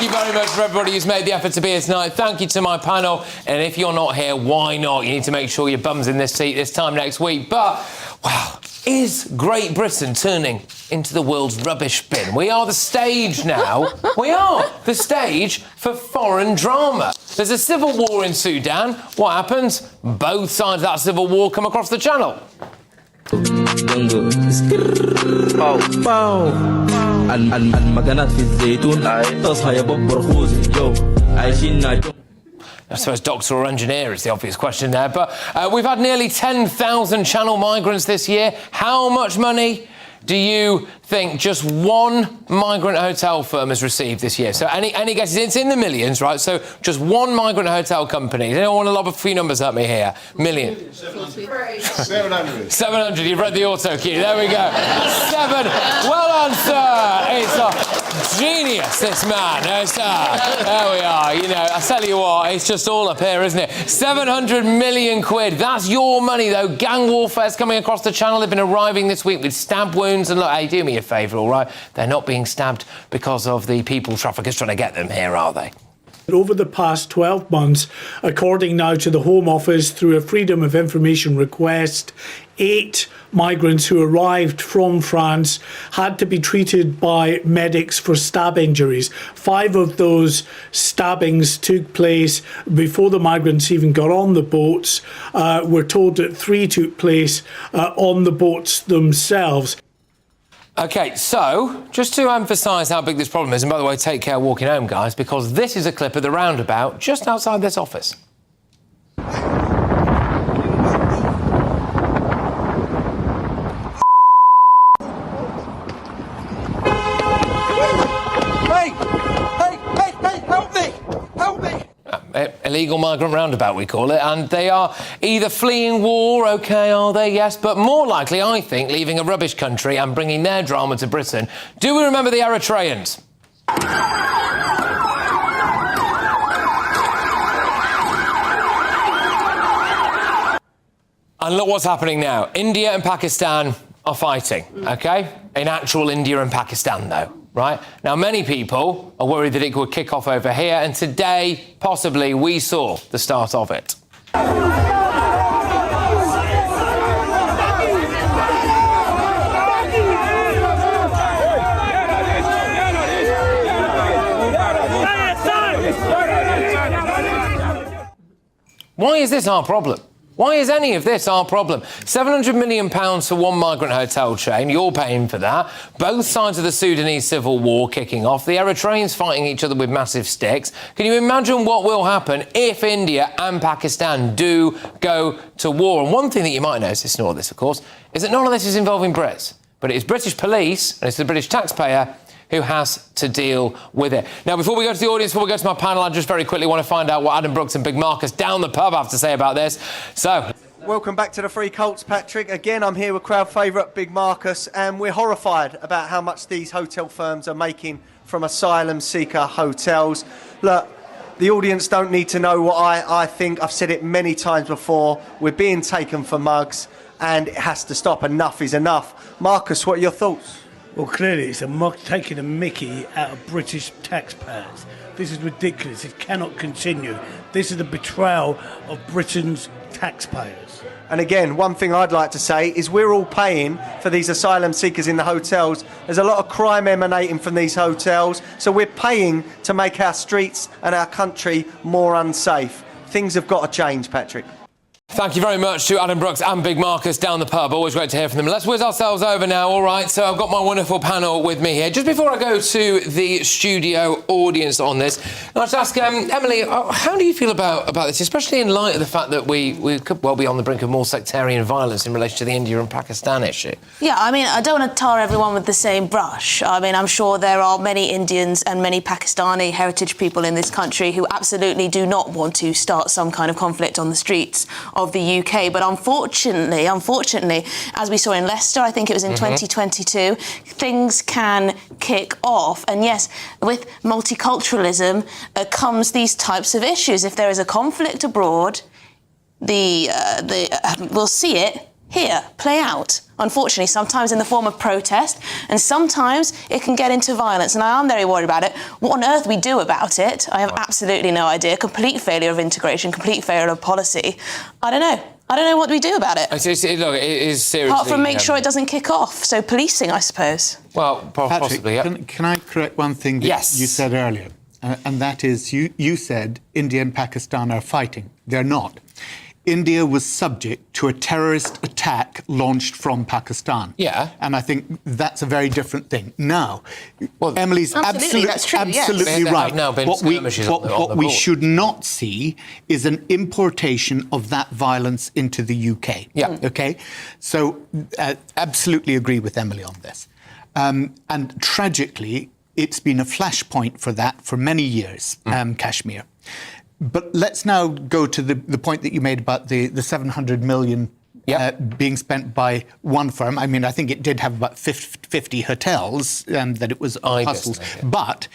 you very much for everybody who's made the effort to be here tonight. Thank you to my panel. And if you're not here, why not? You need to make sure your bum's in this seat this time next week. But, well, is Great Britain turning into the world's rubbish bin? We are the stage now. We are the stage for foreign drama. There's a civil war in Sudan. What happens? Both sides of that civil war come across the channel. I suppose doctor or engineer is the obvious question there, but we've had nearly 10,000 channel migrants this year. How much money do you think just one migrant hotel firm has received this year? So any guesses? It's in the millions, right? So just one migrant hotel company. Does anyone want to lob a few numbers at me here? Million. 700. 700. You've read the auto cue. There we go. 7. Well done, sir. It's a genius, this man. No, sir. There we are. You know, I tell you what, it's just all up here, isn't it? 700 million quid. That's your money, though. Gang warfare's coming across the channel. They've been arriving this week with stab wounds. And look, hey, do me a favour, all right? They're not being stabbed because of the people traffickers trying to get them here, are they? Over the past 12 months, according now to the Home Office, through a Freedom of Information request, 8 migrants who arrived from France had to be treated by medics for stab injuries. 5 of those stabbings took place before the migrants even got on the boats. We're told that 3 took place on the boats themselves. OK, so, just to emphasise how big this problem is, and by the way, take care walking home, guys, because this is a clip of the roundabout just outside this office. Illegal migrant roundabout, we call it, and they are either fleeing war, OK, are they? Yes, but more likely, I think, leaving a rubbish country and bringing their drama to Britain. Do we remember the Eritreans? And look what's happening now. India and Pakistan are fighting, OK? In actual India and Pakistan, though. Right? Now, many people are worried that it could kick off over here, and today, possibly, we saw the start of it. Why is this our problem? Why is any of this our problem? £700 million for one migrant hotel chain. You're paying for that. Both sides of the Sudanese civil war kicking off. The Eritreans fighting each other with massive sticks. Can you imagine what will happen if India and Pakistan do go to war? And one thing that you might notice, ignore this, of course, is that none of this is involving Brits. But it is British police and it's the British taxpayer who has to deal with it. Now, before we go to the audience, before we go to my panel, I just very quickly want to find out what Adam Brooks and Big Marcus down the pub have to say about this. So, welcome back to the Free Colts, Patrick. Again, I'm here with crowd favourite Big Marcus, and we're horrified about how much these hotel firms are making from asylum seeker hotels. Look, the audience don't need to know what I think. I've said it many times before. We're being taken for mugs, and it has to stop. Enough is enough. Marcus, what are your thoughts? Well, clearly it's taking a mickey out of British taxpayers. This is ridiculous. It cannot continue. This is a betrayal of Britain's taxpayers. And again, one thing I'd like to say is we're all paying for these asylum seekers in the hotels. There's a lot of crime emanating from these hotels, so we're paying to make our streets and our country more unsafe. Things have got to change, Patrick. Thank you very much to Adam Brooks and Big Marcus down the pub. Always great to hear from them. Let's whiz ourselves over now, all right? So I've got my wonderful panel with me here. Just before I go to the studio audience on this, I'll just ask, Emily, how do you feel about this, especially in light of the fact that we could well be on the brink of more sectarian violence in relation to the India and Pakistan issue? Yeah, I mean, I don't want to tar everyone with the same brush. I mean, I'm sure there are many Indians and many Pakistani heritage people in this country who absolutely do not want to start some kind of conflict on the streets of the UK. But unfortunately, as we saw in Leicester, I think it was in 2022, things can kick off. And yes, with multiculturalism comes these types of issues. If there is a conflict abroad, we'll see it here play out. unfortunately, sometimes in the form of protest, and sometimes it can get into violence, and I am very worried about it. What on earth we do about it, I have absolutely no idea. Complete failure of integration, complete failure of policy. I don't know. I don't know what we do about it. Look, it is seriously... Apart from make sure it doesn't kick off. So policing, I suppose. Well, possibly, yeah. Can I correct one thing that you said earlier? And that is, you said India and Pakistan are fighting. They're not. India was subject to a terrorist attack launched from Pakistan. Yeah. And I think that's a very different thing. Now, Emily's absolutely right. Now been what we should not see is an importation of that violence into the UK. Yeah. OK? So absolutely agree with Emily on this. And tragically, it's been a flashpoint for that for many years, Kashmir. But let's now go to the point that you made about the 700 million being spent by one firm. I mean, I think it did have about 50 hotels that it was hustles. But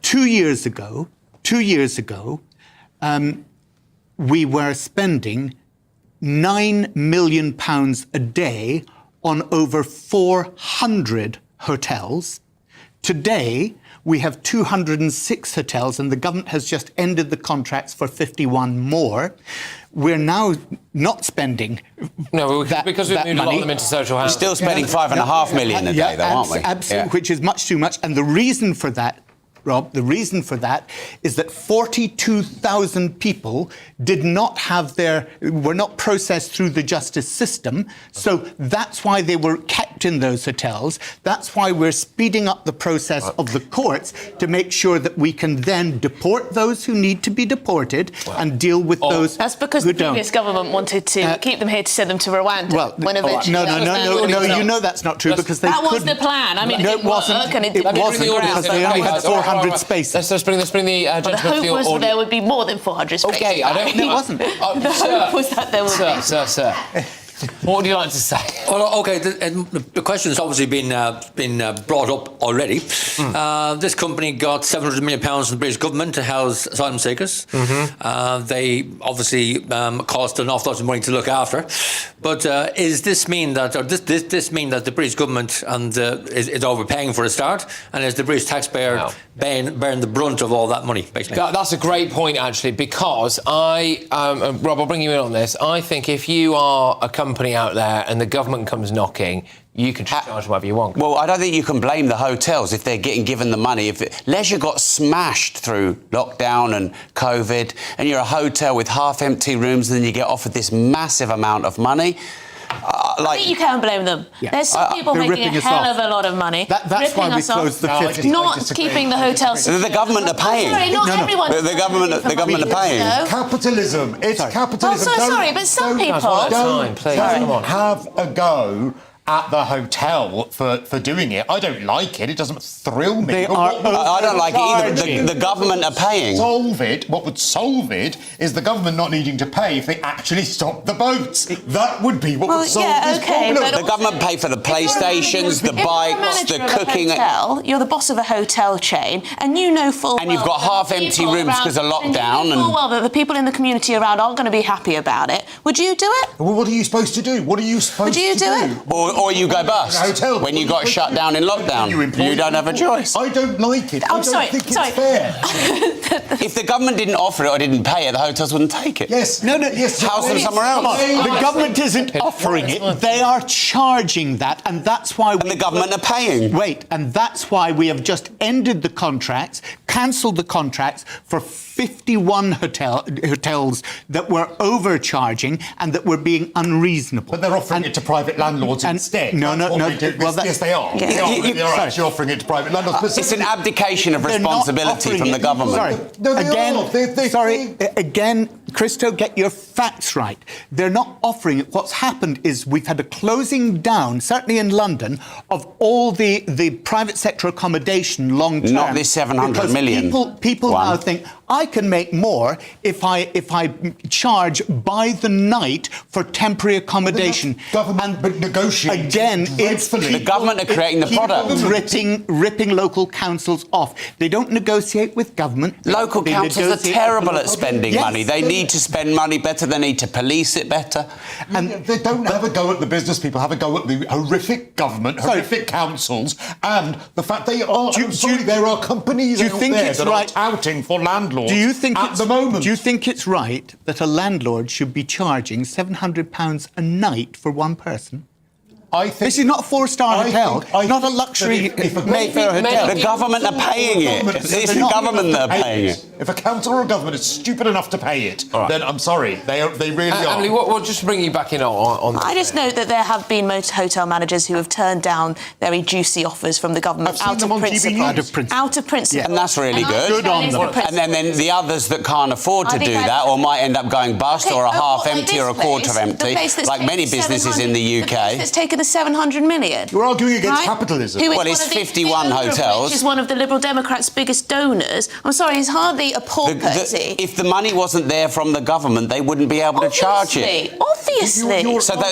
2 years ago, we were spending £9 million a day on over 400 hotels. Today, we have 206 hotels, and the government has just ended the contracts for 51 more. We're now not spending because we've moved a lot of them into social housing. We're still spending £5.5 million a day, though, aren't we? Absolutely, which is much too much. And the reason for that, Rob, the reason for that is that 42,000 people were not processed through the justice system. So that's why they were kept in those hotels. That's why we're speeding up the process of the courts to make sure that we can then deport those who need to be deported and deal with those. That's because the previous government wanted to keep them here to send them to Rwanda. No, you know that's not true because they couldn't. That was the plan. I mean, it wasn't. It wasn't because they only had 400 spaces. Let's bring the gentleman the hope was there would be more than 400 spaces. Okay, I don't know. It wasn't. The hope was that there would be. Sir. What would you like to say? Well, OK, the question has obviously been brought up already. This company got £700 million from the British government to house asylum seekers. They obviously cost an awful lot of money to look after. But does this mean that the British government is overpaying for a start? And is the British taxpayer bearing the brunt of all that money, basically? That's a great point, actually, because Rob, I'll bring you in on this. I think if you are a company out there and the government comes knocking, you can charge whatever you want. Well, I don't think you can blame the hotels if they're getting given the money. If leisure got smashed through lockdown and COVID, and you're a hotel with half-empty rooms, and then you get offered this massive amount of money. I think you can blame them. Yeah. There's some people making a hell of a lot of money. That's why we closed the 50. Not keeping the hotels. The government are paying. Sorry, not everyone. The government are paying. Capitalism. It's capitalism. Oh, sorry, but some people don't have a go at the hotel for doing it. I don't like it. It doesn't thrill me. I don't like it either. The government are paying. What would solve it is the government not needing to pay if they actually stop the boats. That would be what would solve this problem. The government pay for the PlayStations, the bikes, the cooking. You're the boss of a hotel chain, and you know full well. And you've got half-empty rooms because of lockdown. And you know full well that the people in the community around aren't going to be happy about it. Would you do it? Well, what are you supposed to do? Would you do it? Or you go bust when you got shut down in lockdown. You don't have a choice. I don't like it. I don't think it's fair. If the government didn't offer it or didn't pay it, the hotels wouldn't take it. Yes. Yes. House them somewhere else. The government isn't offering it. They are charging that, and that's why... And the government are paying. Wait, and that's why we have just ended the contracts, cancelled the contracts for 51 hotels that were overcharging and that were being unreasonable. But they're offering it to private landlords instead. No. Yes, they are. Yeah. They're actually offering it to private landlords. It's an abdication of responsibility from the government. Again, Christo, get your facts right. They're not offering it. What's happened is we've had a closing down, certainly in London, of all the private sector accommodation long term. Not this 700 million. People now think, I can make more if I charge by the night for temporary accommodation. Government negotiating again, it's The government are creating the product. ripping local councils off. They don't negotiate with government. Local They councils are negotiate terrible with at the spending Yes. money. They need to spend money better. They need to police it better. And they don't have a go at the business people, have a go at the horrific government, horrific councils, and the fact there are companies out there that are touting for landlords at the moment. Do you think it's right that a landlord should be charging £700 a night for one person? I think This is not a four-star hotel, not a luxury Mayfair hotel. The government are paying it. It's the government that are paying it. If a council or a government is stupid enough to pay it, then I'm sorry, they really are. Emily, we'll just bring you back in on I just know that there have been most hotel managers who have turned down very juicy offers from the government I've seen them on TV. Out of principle. And that's really good. Good on them. And then the others that can't afford to do that or might end up going bust or a half empty or a quarter empty, like many businesses in the UK. It's taken the 700 million. You're arguing against capitalism. Well, it's 51 hotels. Which is one of the Liberal Democrats' biggest donors. I'm sorry, it's hardly a pauperty. If the money wasn't there from the government, they wouldn't be able to charge it. Obviously.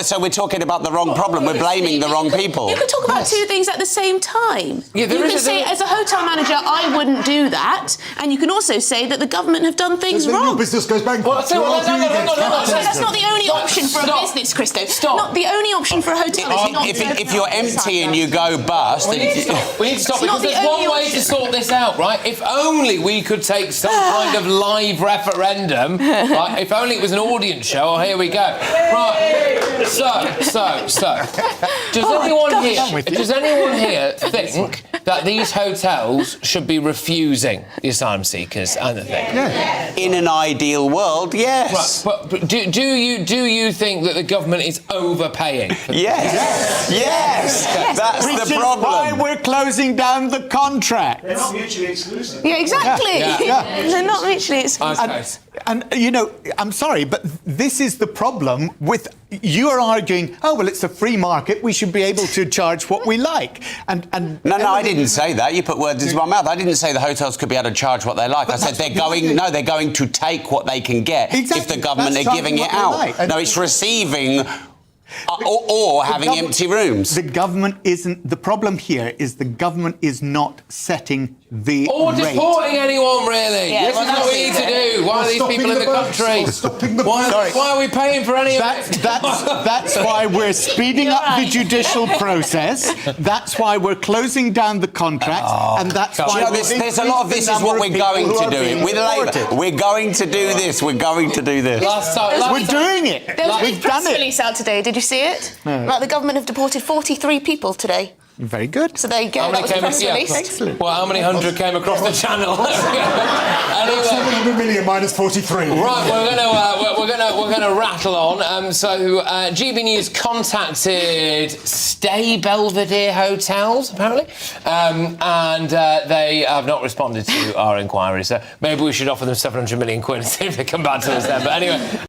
So we're talking about the wrong problem. We're blaming the wrong people. You can talk about two things at the same time. You can say, as a hotel manager, I wouldn't do that. And you can also say that the government have done things wrong. Your business goes bankrupt. That's not the only option for a business, Christo. Stop. Not the only option for a hotel is not If you're empty and you go bust... We need to stop because there's one way to sort this out, right? If only we could take some kind of live referendum, right? If only it was an audience show, oh, here we go. Right, so, does anyone here think that these hotels should be refusing the asylum seekers and the thing? Yeah. In an ideal world, yes. Right, but do you think that the government is overpaying? Yes. That's the problem. Why we're closing down the contract. They're not mutually exclusive. Yeah, exactly. They're not mutually exclusive. And, you know, I'm sorry, but this is the problem with... You are arguing, oh, well, it's a free market, we should be able to charge what we like. No, I didn't say that. You put words into my mouth. I didn't say the hotels could be able to charge what they like. I said they're going to take what they can get if the government are giving it out. No, it's receiving... or having empty rooms. The government isn't... The problem here is the government is not setting the or rate. deporting anyone, really. Yeah, this is what we need to do. Why are these people in the country? Why are we paying for any of it? That's why we're speeding up the judicial process. That's why we're closing down the contract. And that's why... there's a lot of this is what we're going to do. With Labour, we're going to do this. We're going to do this. We're doing it. There was We've a press done it. release out today. Did you see it? No. Like the government have deported 43 people today. Very good. So there you go. That was a press release. Excellent. Well, how many hundred came across the channel? Anyway. 700 million minus 43. Right, we're gonna rattle on. So GB News contacted Stay Belvedere Hotels apparently, and they have not responded to our inquiry. So maybe we should offer them 700 million quid and see if they come back to us then. But anyway.